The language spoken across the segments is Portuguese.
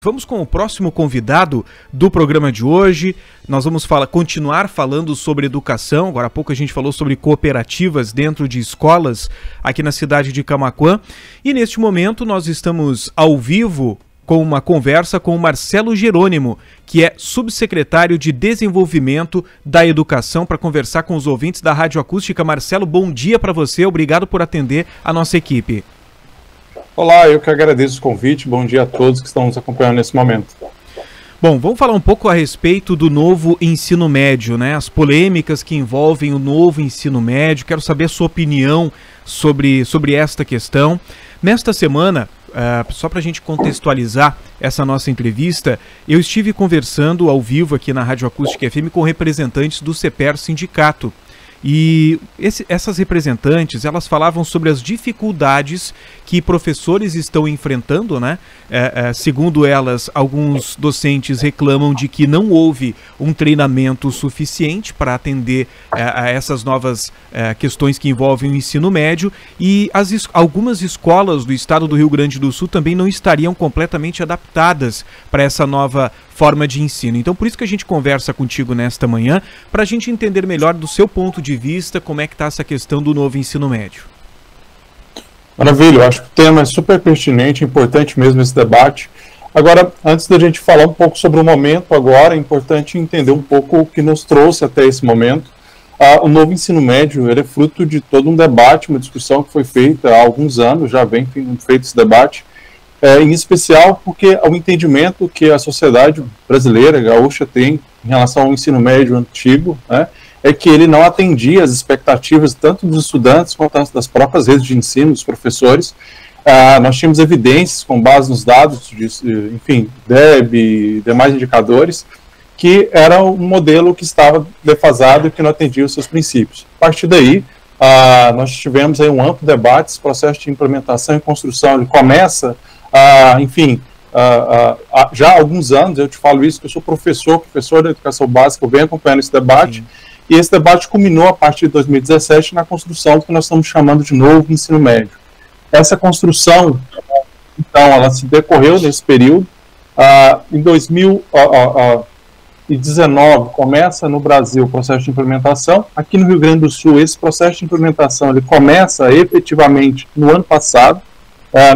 Vamos com o próximo convidado do programa de hoje. Nós vamos continuar falando sobre educação. Agora há pouco a gente falou sobre cooperativas dentro de escolas aqui na cidade de Camaquã. E neste momento nós estamos ao vivo com uma conversa com o Marcelo Jerônimo, que é subsecretário de Desenvolvimento da Educação, para conversar com os ouvintes da Rádio Acústica. Marcelo, bom dia para você. Obrigado por atender a nossa equipe. Olá, eu que agradeço o convite. Bom dia a todos que estão nos acompanhando nesse momento. Bom, vamos falar um pouco a respeito do novo ensino médio, né? As polêmicas que envolvem o novo ensino médio. Quero saber a sua opinião sobre esta questão. Nesta semana, só para a gente contextualizar essa nossa entrevista, eu estive conversando ao vivo aqui na Rádio Acústica FM com representantes do CEPER Sindicato. E essas representantes, elas falavam sobre as dificuldades que professores estão enfrentando, né? Segundo elas, alguns docentes reclamam de que não houve um treinamento suficiente para atender a essas novas questões que envolvem o ensino médio, e algumas escolas do estado do Rio Grande do Sul também não estariam completamente adaptadas para essa nova forma de ensino. Então, por isso que a gente conversa contigo nesta manhã, para a gente entender melhor do seu ponto de vista como é que está essa questão do novo ensino médio. Maravilha, eu acho que o tema é super pertinente, importante mesmo esse debate. Agora, antes da gente falar um pouco sobre o momento agora, é importante entender um pouco o que nos trouxe até esse momento. O novo ensino médio, ele é fruto de todo um debate, uma discussão que foi feita há alguns anos, já vem feito esse debate, em especial porque o entendimento que a sociedade brasileira, gaúcha, tem em relação ao ensino médio antigo, né, é que ele não atendia às expectativas tanto dos estudantes quanto das próprias redes de ensino, dos professores. Nós tínhamos evidências com base nos dados, enfim, DEB e demais indicadores, que era um modelo que estava defasado e que não atendia os seus princípios. A partir daí, nós tivemos aí um amplo debate. Esse processo de implementação e construção, ele começa, já há alguns anos. Eu te falo isso, que eu sou professor da educação básica, eu venho acompanhando esse debate. Sim. E esse debate culminou a partir de 2017 na construção do que nós estamos chamando de novo ensino médio. Essa construção, então, ela se decorreu nesse período. Em 2019 começa no Brasil o processo de implementação. Aqui no Rio Grande do Sul, esse processo de implementação ele começa efetivamente no ano passado.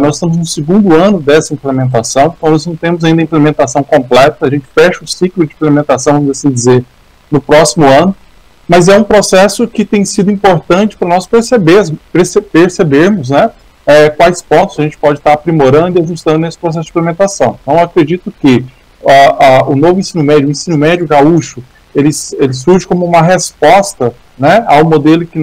Nós estamos no segundo ano dessa implementação, então nós não temos ainda a implementação completa. A gente fecha o ciclo de implementação, vamos assim dizer, no próximo ano. Mas é um processo que tem sido importante para nós percebermos, né, quais pontos a gente pode estar aprimorando e ajustando nesse processo de implementação. Então, eu acredito que o novo ensino médio, o ensino médio gaúcho, ele surge como uma resposta, né, ao modelo que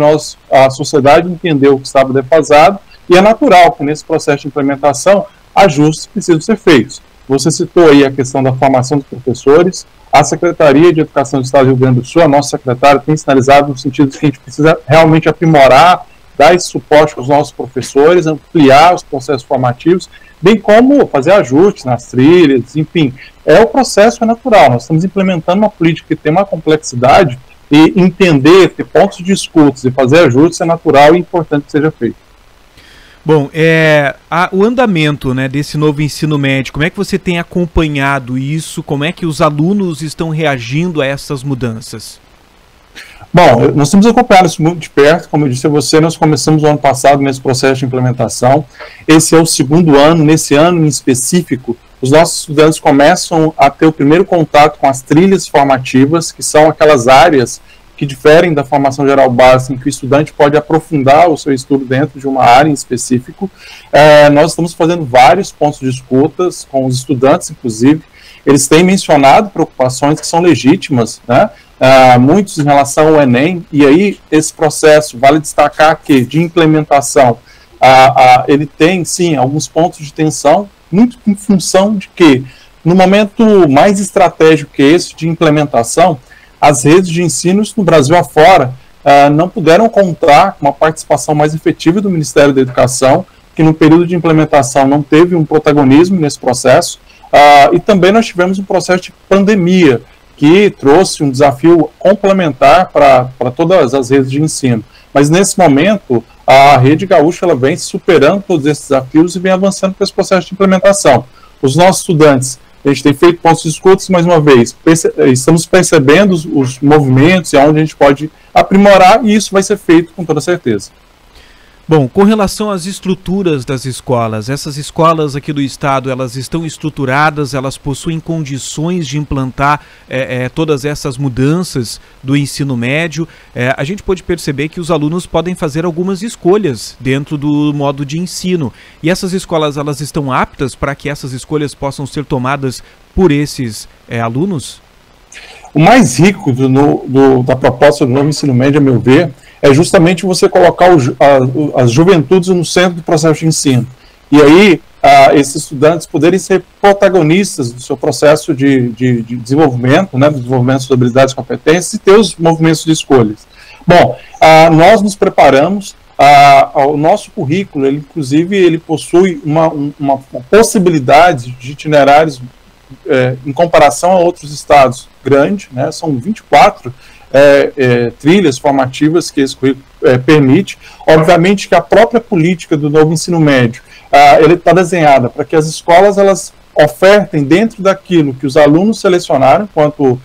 a sociedade entendeu que estava defasado, e é natural que nesse processo de implementação ajustes precisam ser feitos. Você citou aí a questão da formação dos professores. A Secretaria de Educação do Estado do Rio Grande do Sul, a nossa secretária, tem sinalizado no sentido de que a gente precisa realmente aprimorar, dar esse suporte para os nossos professores, ampliar os processos formativos, bem como fazer ajustes nas trilhas, enfim. O processo é natural. Nós estamos implementando uma política que tem uma complexidade, e entender, ter pontos de escutas e fazer ajustes é natural e importante que seja feito. Bom, o andamento, né, desse novo ensino médio, como é que você tem acompanhado isso? Como é que os alunos estão reagindo a essas mudanças? Bom, nós temos acompanhado isso muito de perto. Como eu disse a você, nós começamos o ano passado nesse processo de implementação. Esse é o segundo ano. Nesse ano em específico, os nossos estudantes começam a ter o primeiro contato com as trilhas formativas, que são aquelas áreas que diferem da formação geral básica, em que o estudante pode aprofundar o seu estudo dentro de uma área em específico. Nós estamos fazendo vários pontos de escutas com os estudantes, inclusive. Eles têm mencionado preocupações que são legítimas, né? Muitos em relação ao Enem, e aí esse processo, vale destacar que de implementação, ele tem sim alguns pontos de tensão, muito em função de que, no momento mais estratégico que esse de implementação, as redes de ensino no Brasil afora não puderam contar com uma participação mais efetiva do Ministério da Educação, que no período de implementação não teve um protagonismo nesse processo, e também nós tivemos um processo de pandemia, que trouxe um desafio complementar para todas as redes de ensino. Mas nesse momento, a Rede Gaúcha ela vem superando todos esses desafios e vem avançando com esse processo de implementação. Os nossos estudantes a gente tem feito pontos de escuta, mais uma vez, estamos percebendo os movimentos e onde a gente pode aprimorar, e isso vai ser feito com toda certeza. Bom, com relação às estruturas das escolas, essas escolas aqui do estado, elas estão estruturadas, elas possuem condições de implantar todas essas mudanças do ensino médio. A gente pode perceber que os alunos podem fazer algumas escolhas dentro do modo de ensino. E essas escolas, elas estão aptas para que essas escolhas possam ser tomadas por esses alunos? O mais rico da proposta do novo ensino médio, a meu ver, é justamente você colocar as juventudes no centro do processo de ensino. E aí, esses estudantes poderem ser protagonistas do seu processo de desenvolvimento, né, do desenvolvimento das habilidades e competências, e ter os movimentos de escolhas. Bom, nós nos preparamos, o nosso currículo, ele possui uma possibilidade de itinerários, em comparação a outros estados, grande, né, são 24 trilhas formativas que esse currículo permite. Obviamente que a própria política do novo ensino médio, ele está desenhada para que as escolas elas ofertem dentro daquilo que os alunos selecionaram quanto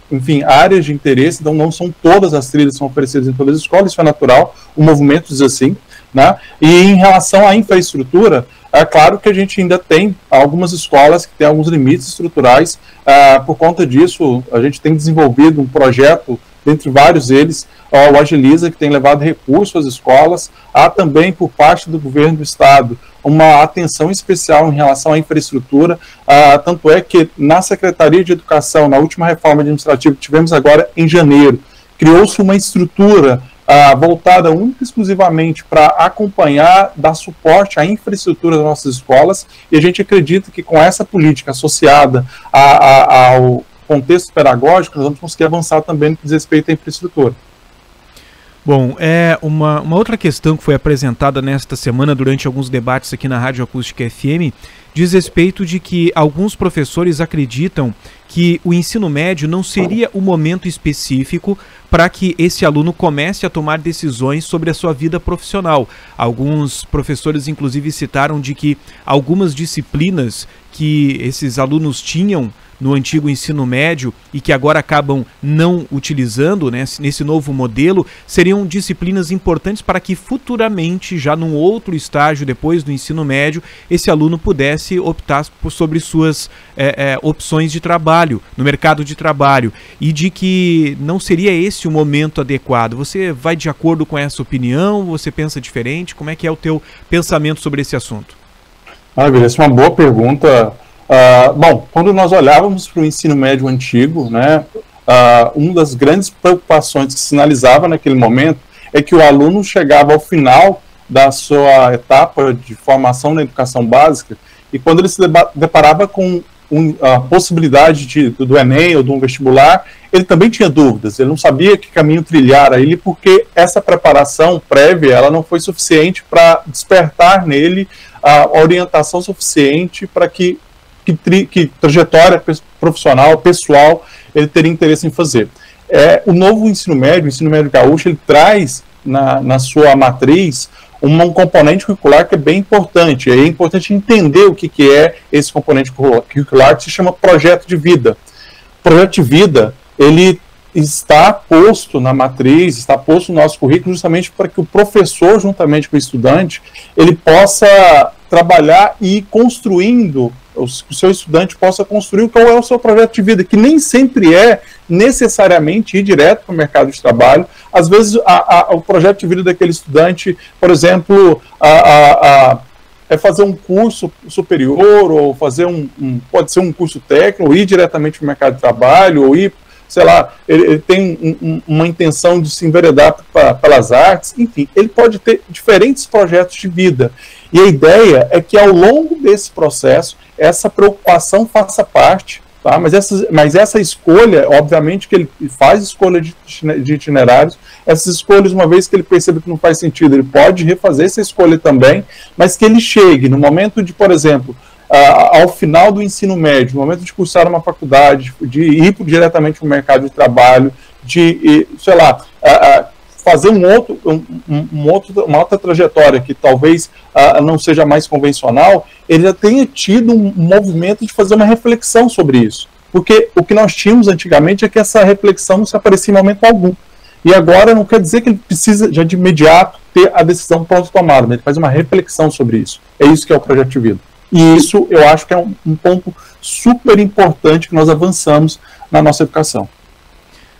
enfim, áreas de interesse. Então não são todas as trilhas que são oferecidas em todas as escolas, isso é natural, o movimento diz assim, né? E em relação à infraestrutura, é claro que a gente ainda tem algumas escolas que têm alguns limites estruturais. Por conta disso, a gente tem desenvolvido um projeto, dentre vários deles, o Agiliza, que tem levado recursos às escolas. Há também, por parte do governo do estado, uma atenção especial em relação à infraestrutura. Tanto é que na Secretaria de Educação, na última reforma administrativa que tivemos agora em janeiro, criou-se uma estrutura voltada única e exclusivamente para acompanhar, dar suporte à infraestrutura das nossas escolas, e a gente acredita que com essa política associada ao contexto pedagógico, nós vamos conseguir avançar também no que diz respeito à infraestrutura. Bom, uma outra questão que foi apresentada nesta semana durante alguns debates aqui na Rádio Acústica FM diz respeito de que alguns professores acreditam que o ensino médio não seria o momento específico para que esse aluno comece a tomar decisões sobre a sua vida profissional. Alguns professores, inclusive, citaram de que algumas disciplinas que esses alunos tinham no antigo ensino médio e que agora acabam não utilizando, né, nesse novo modelo, seriam disciplinas importantes para que futuramente, já num outro estágio depois do ensino médio, esse aluno pudesse optar sobre suas opções de trabalho, no mercado de trabalho, e de que não seria esse o momento adequado. Você vai de acordo com essa opinião? Você pensa diferente? Como é que é o teu pensamento sobre esse assunto? Essa é uma boa pergunta. Bom, quando nós olhávamos para o ensino médio antigo, né, uma das grandes preocupações que se sinalizava naquele momento é que o aluno chegava ao final da sua etapa de formação na educação básica, e quando ele se deparava com a possibilidade do Enem ou de um vestibular, ele também tinha dúvidas, ele não sabia que caminho trilhar a ele, porque essa preparação prévia ela não foi suficiente para despertar nele a orientação suficiente para que trajetória profissional, pessoal, ele teria interesse em fazer. O novo ensino médio gaúcho, ele traz na sua matriz um componente curricular que é bem importante. É importante entender o que é esse componente curricular, que se chama projeto de vida. O projeto de vida, ele está posto na matriz, está posto no nosso currículo justamente para que o professor, juntamente com o estudante, ele possa trabalhar e ir construindo, o seu estudante possa construir qual é o seu projeto de vida, que nem sempre é necessariamente ir direto para o mercado de trabalho. Às vezes o projeto de vida daquele estudante, por exemplo, é fazer um curso superior, ou fazer pode ser um curso técnico, ou ir diretamente para o mercado de trabalho, ou ir, sei lá, ele tem uma intenção de se enveredar pelas artes, enfim, ele pode ter diferentes projetos de vida. E a ideia é que ao longo desse processo, essa preocupação faça parte, tá? Mas essa escolha, obviamente que ele faz escolha de itinerários, essas escolhas, uma vez que ele percebe que não faz sentido, ele pode refazer essa escolha também, mas que ele chegue no momento de, por exemplo, ao final do ensino médio, no momento de cursar uma faculdade, de ir diretamente para o mercado de trabalho, de, sei lá, fazer uma outra trajetória que talvez não seja mais convencional, ele já tenha tido um movimento de fazer uma reflexão sobre isso. Porque o que nós tínhamos antigamente é que essa reflexão não se aparecia em momento algum. E agora não quer dizer que ele precisa já de imediato ter a decisão pronta tomada, mas ele faz uma reflexão sobre isso. É isso que é o Projeto de Vida. E isso eu acho que é um ponto super importante que nós avançamos na nossa educação.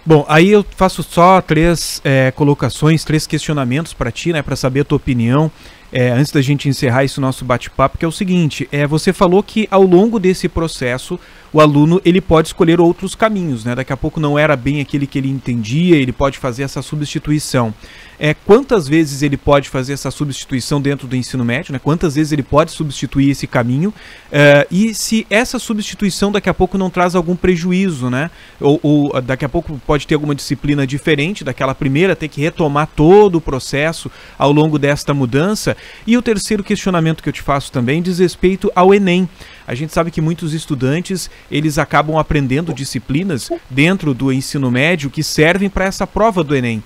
Bom, aí eu faço só três colocações, três questionamentos para ti, né, para saber a tua opinião, antes da gente encerrar esse nosso bate-papo, que é o seguinte, você falou que ao longo desse processo o aluno ele pode escolher outros caminhos, né? Daqui a pouco não era bem aquele que ele entendia, ele pode fazer essa substituição. Quantas vezes ele pode fazer essa substituição dentro do ensino médio, né? Quantas vezes ele pode substituir esse caminho, e se essa substituição daqui a pouco não traz algum prejuízo, né? Ou daqui a pouco pode ter alguma disciplina diferente daquela primeira, ter que retomar todo o processo ao longo desta mudança. E o terceiro questionamento que eu te faço também diz respeito ao Enem. A gente sabe que muitos estudantes, eles acabam aprendendo disciplinas dentro do ensino médio que servem para essa prova do Enem.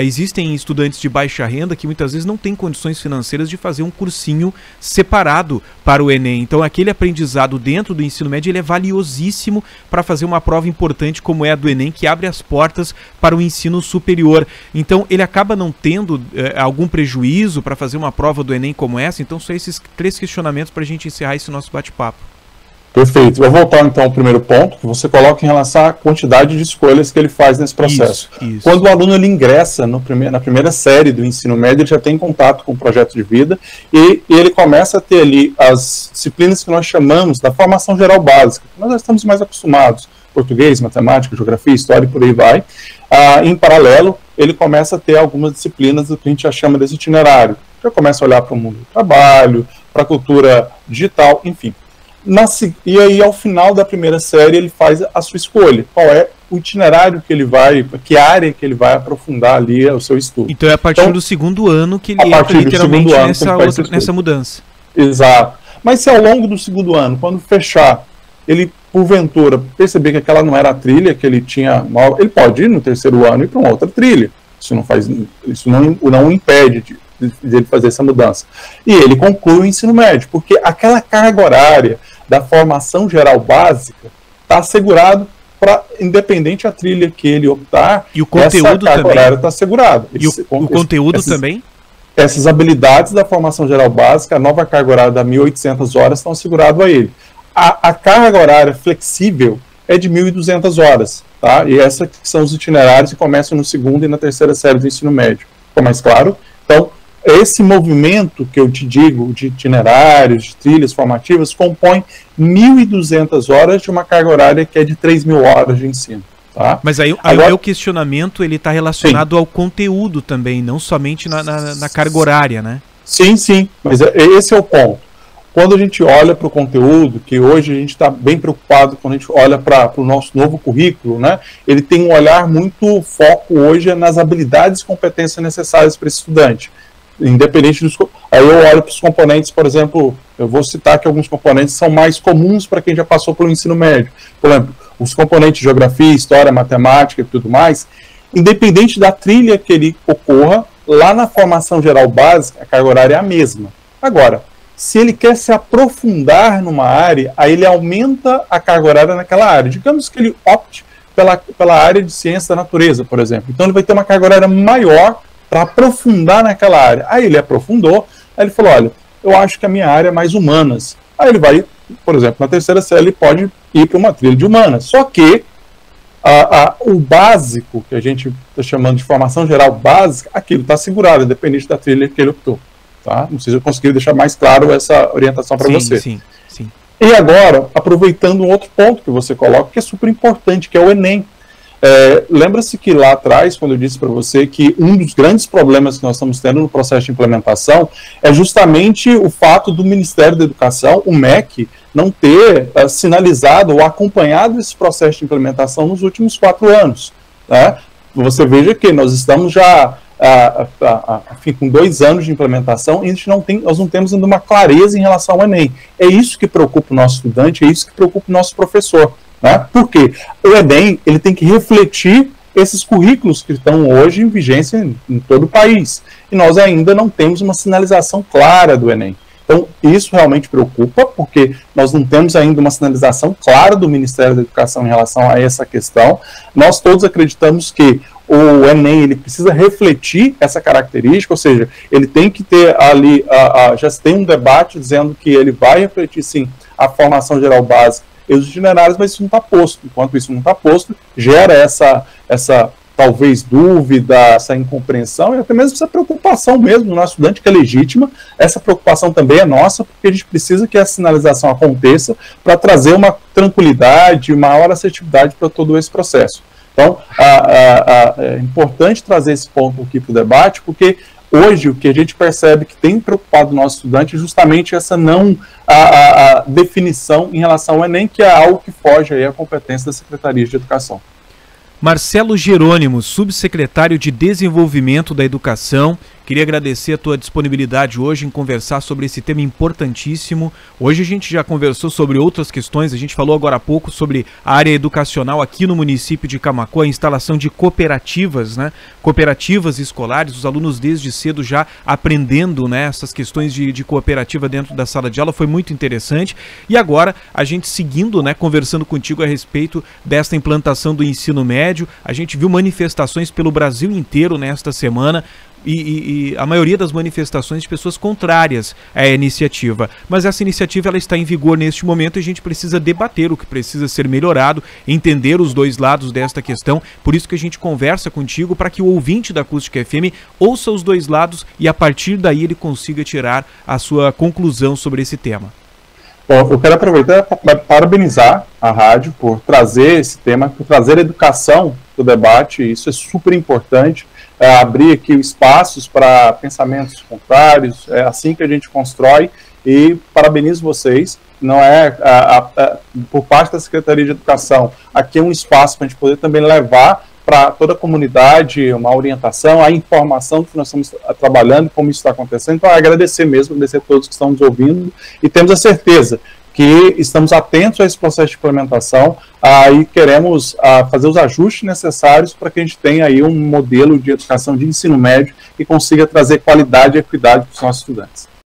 Existem estudantes de baixa renda que muitas vezes não têm condições financeiras de fazer um cursinho separado para o Enem. Então aquele aprendizado dentro do ensino médio ele é valiosíssimo para fazer uma prova importante como é a do Enem, que abre as portas para o ensino superior. Então ele acaba não tendo algum prejuízo para fazer uma prova do Enem como essa. Então são esses três questionamentos para a gente encerrar esse nosso bate-papo. Perfeito. Vou voltar então ao primeiro ponto, que você coloca em relação à quantidade de escolhas que ele faz nesse processo. Isso. Quando o aluno ele ingressa na primeira série do ensino médio, ele já tem contato com o projeto de vida e ele começa a ter ali as disciplinas que nós chamamos da formação geral básica. Nós já estamos mais acostumados, português, matemática, geografia, história e por aí vai. Em paralelo, ele começa a ter algumas disciplinas do que a gente já chama desse itinerário. Já começa a olhar para o mundo do trabalho, para a cultura digital, enfim. E aí, ao final da primeira série, ele faz a sua escolha. Qual é o itinerário que ele vai, que área que ele vai aprofundar ali o seu estudo. Então é a partir do segundo ano que ele entra literalmente nessa mudança. Exato. Mas se ao longo do segundo ano, quando fechar, ele, porventura, perceber que aquela não era a trilha que ele tinha, ele pode ir no terceiro ano e ir para uma outra trilha. Isso não o impede de ele fazer essa mudança. E ele conclui o ensino médio, porque aquela carga horária da formação geral básica está assegurado para, independente da trilha que ele optar, e o conteúdo essa carga também horária está assegurada. E o conteúdo também? Essas habilidades da formação geral básica, a nova carga horária da 1.800 horas estão asseguradas a ele. A carga horária flexível é de 1.200 horas, tá? E essas são os itinerários que começam no segundo e na terceira série do ensino médio. Ficou mais claro? Então, esse movimento que eu te digo de itinerários, de trilhas formativas, compõe 1.200 horas de uma carga horária que é de 3.000 horas de ensino. Tá? Mas aí o meu questionamento está relacionado ao conteúdo também, não somente na carga horária, né? Sim, sim, mas esse é o ponto. Quando a gente olha para o conteúdo, que hoje a gente está bem preocupado quando a gente olha para o nosso novo currículo, né? Ele tem um olhar muito foco hoje nas habilidades e competências necessárias para esse estudante. Independente dos... Aí eu olho para os componentes, por exemplo, eu vou citar que alguns componentes são mais comuns para quem já passou pelo ensino médio. Por exemplo, os componentes de geografia, história, matemática e tudo mais, independente da trilha que ele ocorra, lá na formação geral básica, a carga horária é a mesma. Agora, se ele quer se aprofundar numa área, aí ele aumenta a carga horária naquela área. Digamos que ele opte pela área de ciência da natureza, por exemplo. Então ele vai ter uma carga horária maior para aprofundar naquela área. Aí ele aprofundou, aí ele falou, olha, eu acho que a minha área é mais humanas. Aí ele vai, por exemplo, na terceira série ele pode ir para uma trilha de humanas. Só que o básico, que a gente está chamando de formação geral básica, aquilo está segurado, independente da trilha que ele optou. Tá? Não sei se eu consegui deixar mais claro essa orientação para você. Sim. E agora, aproveitando um outro ponto que você coloca, que é super importante, que é o Enem. Lembra-se que lá atrás, quando eu disse para você que um dos grandes problemas que nós estamos tendo no processo de implementação é justamente o fato do Ministério da Educação, o MEC, não ter sinalizado ou acompanhado esse processo de implementação nos últimos 4 anos. Né? Você veja que nós estamos já com 2 anos de implementação e nós não temos ainda uma clareza em relação ao Enem. É isso que preocupa o nosso estudante, é isso que preocupa o nosso professor. Né? Por quê? O Enem ele tem que refletir esses currículos que estão hoje em vigência em todo o país. E nós ainda não temos uma sinalização clara do Enem. Então, isso realmente preocupa, porque nós não temos ainda uma sinalização clara do Ministério da Educação em relação a essa questão. Nós todos acreditamos que o Enem ele precisa refletir essa característica, ou seja, ele tem que ter ali, já se tem um debate dizendo que ele vai refletir, sim, a formação geral básica e os itinerários, mas isso não está posto. Enquanto isso não está posto, gera essa talvez dúvida, essa incompreensão e até mesmo essa preocupação mesmo do nosso estudante, que é legítima. Essa preocupação também é nossa, porque a gente precisa que a sinalização aconteça para trazer uma tranquilidade, maior assertividade para todo esse processo. Então, é importante trazer esse ponto aqui para o debate, porque hoje o que a gente percebe que tem preocupado o nosso estudante é justamente essa definição em relação ao Enem, que é algo que foge aí à competência da Secretaria de Educação. Marcelo Jerônimo, subsecretário de Desenvolvimento da Educação, queria agradecer a tua disponibilidade hoje em conversar sobre esse tema importantíssimo. Hoje a gente já conversou sobre outras questões, a gente falou agora há pouco sobre a área educacional aqui no município de Camaquã, a instalação de cooperativas, né? Cooperativas escolares, os alunos desde cedo já aprendendo, né, essas questões de cooperativa dentro da sala de aula, foi muito interessante. E agora a gente seguindo, né, conversando contigo a respeito desta implantação do ensino médio, a gente viu manifestações pelo Brasil inteiro nesta semana, e a maioria das manifestações de pessoas contrárias à iniciativa. Mas essa iniciativa ela está em vigor neste momento e a gente precisa debater o que precisa ser melhorado, entender os dois lados desta questão. Por isso que a gente conversa contigo, para que o ouvinte da Acústica FM ouça os dois lados e a partir daí ele consiga tirar a sua conclusão sobre esse tema. Bom, eu quero aproveitar para parabenizar a rádio por trazer esse tema, por trazer a educação para o debate. Isso é super importante. Abrir aqui espaços para pensamentos contrários, é assim que a gente constrói, e parabenizo vocês. Não é por parte da Secretaria de Educação, aqui é um espaço para a gente poder também levar para toda a comunidade uma orientação, a informação que nós estamos trabalhando, como isso está acontecendo. Então, agradecer mesmo, agradecer a todos que estão nos ouvindo, e temos a certeza que estamos atentos a esse processo de implementação e queremos fazer os ajustes necessários para que a gente tenha aí um modelo de educação de ensino médio que consiga trazer qualidade e equidade para os nossos estudantes.